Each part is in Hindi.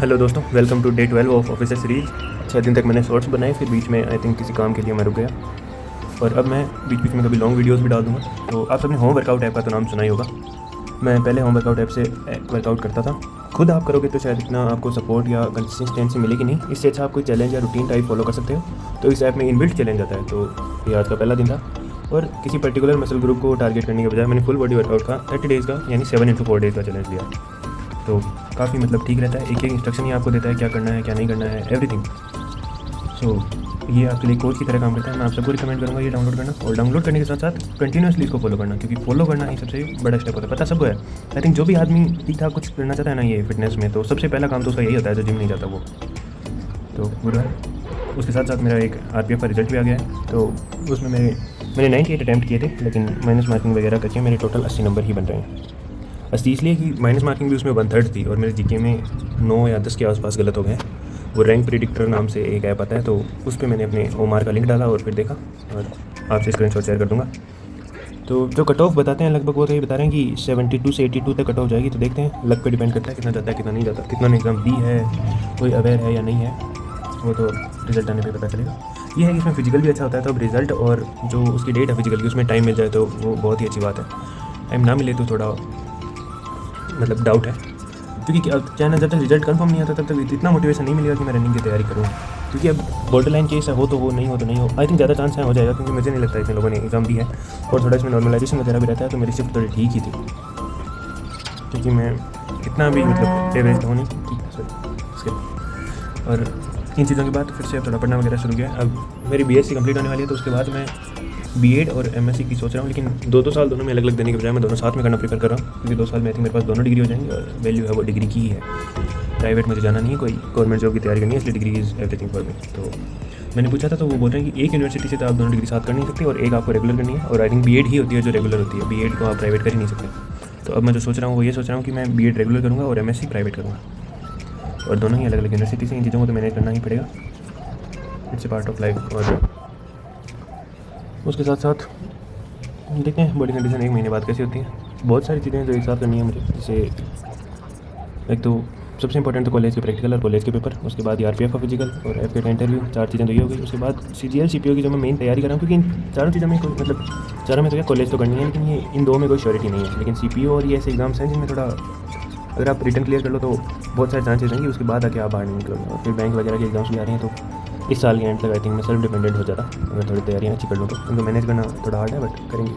हेलो दोस्तों, welcome to day 12 of officer series. 6 दिन तक मैंने शॉर्ट्स बनाए, फिर बीच में आई थिंक किसी काम के लिए मैं रुक गया और अब मैं बीच बीच में कभी लॉन्ग वीडियोस भी डाल दूँगा। तो आप सबने होम वर्कआउट ऐप का तो नाम सुना ही होगा। मैं पहले होम वर्कआउट ऐप से वर्कआउट करता था। खुद आप करोगे तो शायद इतना आपको सपोर्ट या कंसिस्टेंसी मिलेगी नहीं। इससे अच्छा आप कोई चैलेंज या रूटीन टाइप फॉलो कर सकते हो। तो इस ऐप में इनबिल्ट चैलेंज आता है। तो ये आज का पहला दिन था और किसी पर्टिकुलर मसल ग्रुप को टारगेट करने के बजाय मैंने फुल बॉडी वर्कआउट का 30 डेज़ का यानी 7x4 डेज़ का चैलेंज लिया। तो काफ़ी ठीक रहता है। एक एक इंस्ट्रक्शन ही आपको देता है क्या करना है क्या नहीं करना है, एवरीथिंग। सो ये आपके लिए कोच की तरह काम करता है। मैं आप सबको रिकमेंड करूँगा ये डाउनलोड करना, और डाउनलोड करने के साथ साथ कंटिन्यूसली इसको फॉलो करना, क्योंकि फॉलो करना ही सबसे बड़ा स्टेप होता है। पता सबको है, आई थिंक जो भी आदमी ठीक ठाक कुछ करना चाहता है ना ये फिटनेस में, तो सबसे पहला काम तो उसका यही होता है जो जिम नहीं जाता वो। तो गुड है। उसके साथ साथ मेरा एक RPF का रिजल्ट भी आ गया है। तो उसमें मैंने 98 अटैम्प्ट किए थे, लेकिन माइनस मार्किंग वगैरह करके मेरे टोटल 80 नंबर ही बन रहे हैं। 80 इसलिए कि माइनस मार्किंग भी उसमें 1/3 थी और मेरे जीके में 9 या 10 के आसपास गलत हो गए। वो रैंक प्रिडिक्टर नाम से एक ऐप आता है, तो उस पर मैंने अपने OMR का लिंक डाला और फिर देखा, और आपसे स्क्रीनशॉट शेयर कर दूंगा। तो जो कट ऑफ बताते हैं लगभग वो तो ये बता रहे हैं कि 72 से 82 तक कट ऑफ जाएगी। तो देखते हैं, लक पे डिपेंड करता है कितना जाता है कितना नहीं जाता, कितना ने एग्ज़ाम दी है, कोई अवेयर है या नहीं है, वो तो रिजल्ट आने पे पता चलेगा। ये है कि इसमें फिजिकल भी अच्छा होता है, तो अब रिजल्ट और जो उसकी डेट है फिजिकल की उसमें टाइम मिल जाए तो वो बहुत ही अच्छी बात है। टाइम ना मिले तो थोड़ा डाउट है, क्योंकि अब क्या ना, जब तक रिजल्ट कंफर्म नहीं आता तब तक इतना मोटिवेशन नहीं मिलेगा कि मैं रनिंग की तैयारी करूँ। क्योंकि अब बॉर्डर लाइन केस हो तो हो, नहीं हो तो नहीं हो। आई थिंक ज़्यादा चांस है हो जाएगा, क्योंकि मुझे नहीं लगता इतने लोगों ने एग्ज़ाम दी है और थोड़ा इसमें नॉर्मलाइजेशन वगैरह भी रहता है। तो मेरी शिफ्ट थोड़ी ठीक ही थी, क्योंकि मैं इतना भी एवरेज तो नहीं ठीक। और इन चीज़ों के बाद फिर से अब थोड़ा पढ़ना वगैरह शुरू किया। अब मेरी BSc कंप्लीट होने वाली है, तो उसके बाद मैं B.Ed और MSc की सोच रहा हूँ। लेकिन 2-2 साल दोनों में अलग अलग देने के बजाय मैं दोनों साथ में करना प्रेफर कर रहा हूँ, क्योंकि 2 साल में आई थिंक मेरे पास दोनों डिग्री हो जाएंगी और वैल्यू है वो डिग्री की ही है। प्राइवेट मुझे जाना नहीं है, कोई गवर्नमेंट जॉब की तैयारी करनी है, इसलिए degree is everything for me. तो मैंने पूछा था, तो वो बोल रहे हैं कि एक यूनिवर्सिटी से तो आप दोनों डिग्री साथ कर नहीं सकते और एक आपको रेगुलर करनी है, और आई थिंक B.Ed ही होती है जो रेगुलर होती है। B.Ed को आप प्राइवेट कर ही नहीं सकते। तो अब मैं जो सोच रहा हूँ वो ये सोच रहा हूँ कि मैं B.Ed रेगुलर करूँगा और MSc प्राइवेट करूँगा, और दोनों ही अलग अलग यूनिवर्सिटी से। इन चीज़ों को तो मैनेज करना ही पड़ेगा, it's a part of life. और उसके साथ साथ देखते हैं बॉडी कंडीशन 1 महीने बाद कैसी होती है। बहुत सारी चीज़ें जो एक साथ करनी है मुझे, जैसे एक तो सबसे इंपॉर्टेंट तो कॉलेज के प्रैक्टिकल और कॉलेज के पेपर, उसके बाद RPF का फिजिकल और FK का इंटरव्यू। 4 चीज़ें तो ये हो गई। उसके बाद CGL CPO की जो मैं मेन तैयारी कर रहा हूँ, क्योंकि इन चारों चीज़ों में कोई चारों में तो क्या कॉलेज तो करनी है, लेकिन ये इन 2 में कोई श्योरिटी नहीं है। लेकिन CPO और ये ऐसे एग्जाम्स हैं जिनमें थोड़ा अगर आप रिटर्न क्लियर कर लो तो बहुत सारे चांसेस हैं कि उसके बाद आके आप बाहर नहीं निकलोगे। और फिर बैंक वगैरह के एग्जाम्स भी आ रहे हैं, तो इस साल के एंड तक आई थिंक मैं सेल्फ डिपेंडेंट हो जाता अगर थोड़ी तैयारियाँ अच्छी कर लूँ तो। उनको मैनेज करना थोड़ा हार्ड है, बट करेंगे।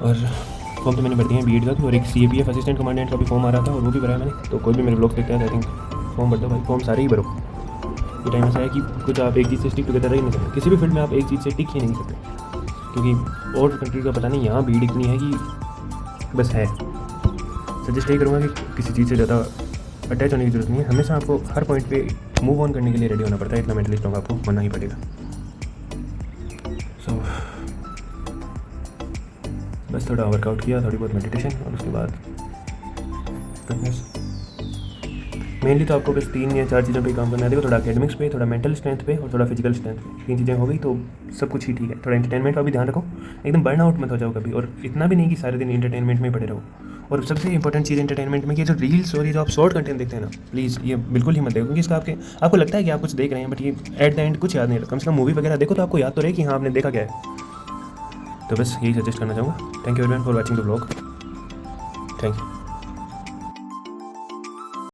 और फॉर्म तो मैंने भर दिया है B.Ed का, और एक CAPF असिस्टेंट कमांडेंट का भी फॉर्म आ रहा था और वो भी भरा है मैंने। तो कोई भी मेरे ब्लॉग देखता है तो आई थिंक फॉर्म भर दो भाई, फॉर्म सारे ही भरो। ये टाइम ऐसा है कि कुछ आप एक चीज़ से स्टिक टुगेदर रह ही नहीं सकते। किसी भी फील्ड में आप एक चीज़ से टिक ही नहीं सकते, क्योंकि और कंट्री का पता नहीं, यहाँ भीड़ इतनी है कि बस है। सजेस्ट यही करूँगा कि किसी चीज़ से ज़्यादा अटैच होने की ज़रूरत नहीं है। हमेशा आपको हर पॉइंट पे मूव ऑन करने के लिए रेडी होना पड़ता है। इतना मेंटली स्ट्रॉन्ग आपको बनना ही पड़ेगा। सो बस थोड़ा वर्कआउट किया, थोड़ी बहुत मेडिटेशन, और उसके बाद फिटनेस। मेनली तो आपको बस 3 या 4 चीज़ों पे काम करना है। देखो, थोड़ा एकेडमिक्स पे, थोड़ा मेंटल स्ट्रेंथ पे और थोड़ा फिजिकल स्ट्रेंथ पे। 3 चीज़ें हो गई तो सब कुछ ही ठीक है। थोड़ा एंटरटेनमेंट का भी ध्यान रखो, एकदम बर्नआउट मत हो जाओ कभी, और इतना भी नहीं कि सारे दिन एंटरटेनमेंट में पड़े रहो। और सबसे इंपॉर्टेंट चीज़ एंटरटेनमेंट में कि जो रील्स और ये जो आप शॉर्ट कंटेंट देखते हैं ना, प्लीज़ ये बिल्कुल ही मत देखो, क्योंकि इसका आपको लगता है कि आप कुछ देख रहे हैं, बट ये एट द एंड कुछ याद नहीं रहा। कम से कम मूवी वगैरह देखो तो आपको याद तो रहे कि हाँ आपने देखा क्या है। तो बस यही सजेस्ट करना चाहूँगा। Thank you everyone for watching the vlog. Thank you.